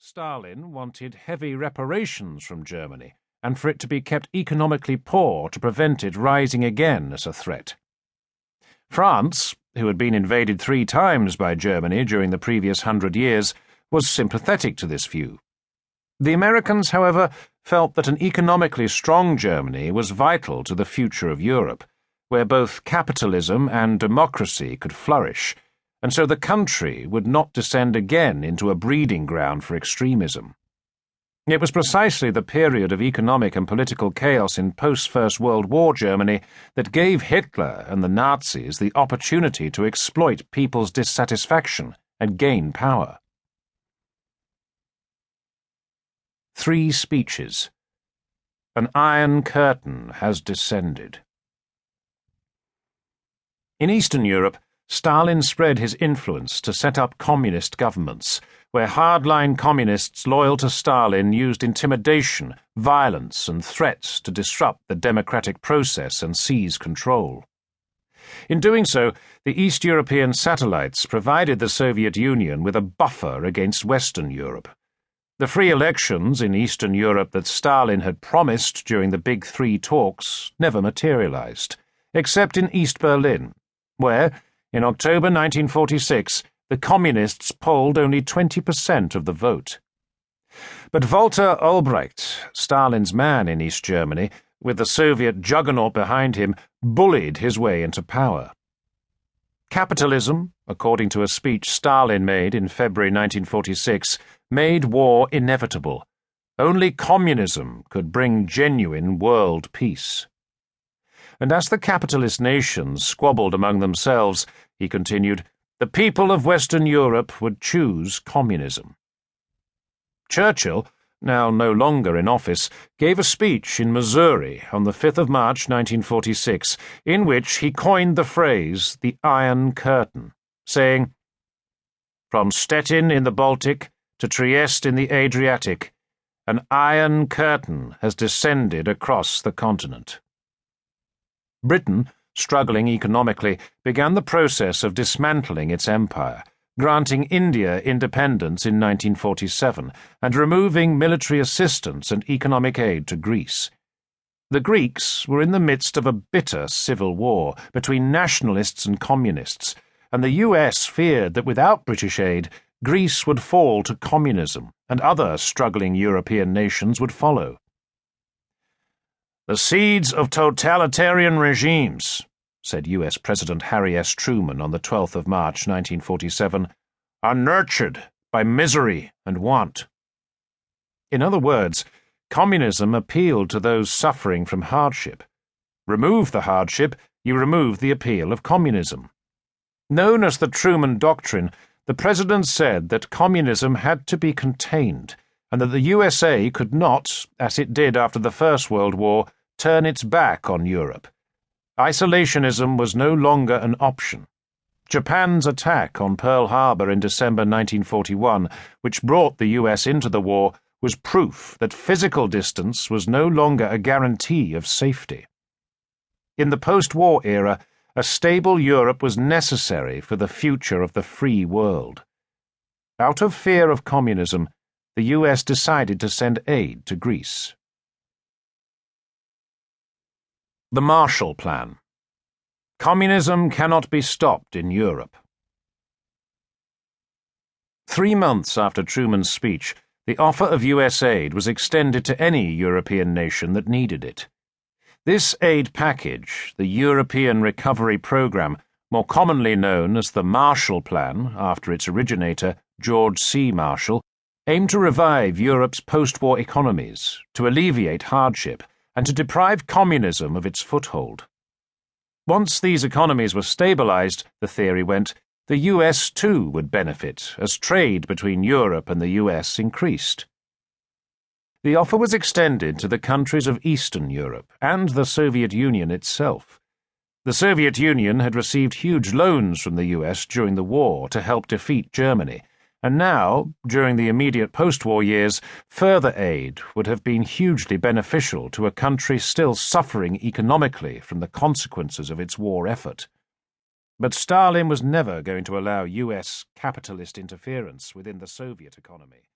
Stalin wanted heavy reparations from Germany and for it to be kept economically poor to prevent it rising again as a threat. France, who had been invaded 3 times by Germany during the previous 100 years, was sympathetic to this view. The Americans, however, felt that an economically strong Germany was vital to the future of Europe, where both capitalism and democracy could flourish, and so the country would not descend again into a breeding ground for extremism. It was precisely the period of economic and political chaos in post-First World War Germany that gave Hitler and the Nazis the opportunity to exploit people's dissatisfaction and gain power. 3 speeches. An iron curtain has descended. In Eastern Europe, Stalin spread his influence to set up communist governments, where hardline communists loyal to Stalin used intimidation, violence, and threats to disrupt the democratic process and seize control. In doing so, the East European satellites provided the Soviet Union with a buffer against Western Europe. The free elections in Eastern Europe that Stalin had promised during the Big Three talks never materialized, except in East Berlin, where, in October 1946, the Communists polled only 20% of the vote. But Walter Ulbricht, Stalin's man in East Germany, with the Soviet juggernaut behind him, bullied his way into power. Capitalism, according to a speech Stalin made in February 1946, made war inevitable. Only communism could bring genuine world peace. And as the capitalist nations squabbled among themselves, he continued, the people of Western Europe would choose communism. Churchill, now no longer in office, gave a speech in Missouri on the 5th of March 1946, in which he coined the phrase, the Iron Curtain, saying, "From Stettin in the Baltic to Trieste in the Adriatic, an iron curtain has descended across the continent." Britain, struggling economically, began the process of dismantling its empire, granting India independence in 1947 and removing military assistance and economic aid to Greece. The Greeks were in the midst of a bitter civil war between nationalists and communists, and the US feared that without British aid, Greece would fall to communism and other struggling European nations would follow. "The seeds of totalitarian regimes," said US President Harry S. Truman on the 12th of March 1947, "are nurtured by misery and want." In other words, communism appealed to those suffering from hardship. Remove the hardship, you remove the appeal of communism. Known as the Truman Doctrine, the President said that communism had to be contained, and that the USA could not, as it did after the First World War, turn its back on Europe. Isolationism was no longer an option. Japan's attack on Pearl Harbor in December 1941, which brought the US into the war, was proof that physical distance was no longer a guarantee of safety. In the post-war era, a stable Europe was necessary for the future of the free world. Out of fear of communism, the US decided to send aid to Greece. The Marshall Plan. Communism cannot be stopped in Europe. 3 months after Truman's speech, the offer of US aid was extended to any European nation that needed it. This aid package, the European Recovery Programme, more commonly known as the Marshall Plan after its originator, George C. Marshall, aimed to revive Europe's post-war economies, to alleviate hardship, and to deprive communism of its foothold. Once these economies were stabilized, the theory went, the US too would benefit as trade between Europe and the US increased. The offer was extended to the countries of Eastern Europe and the Soviet Union itself. The Soviet Union had received huge loans from the US during the war to help defeat Germany, and now, during the immediate post-war years, further aid would have been hugely beneficial to a country still suffering economically from the consequences of its war effort. But Stalin was never going to allow US capitalist interference within the Soviet economy.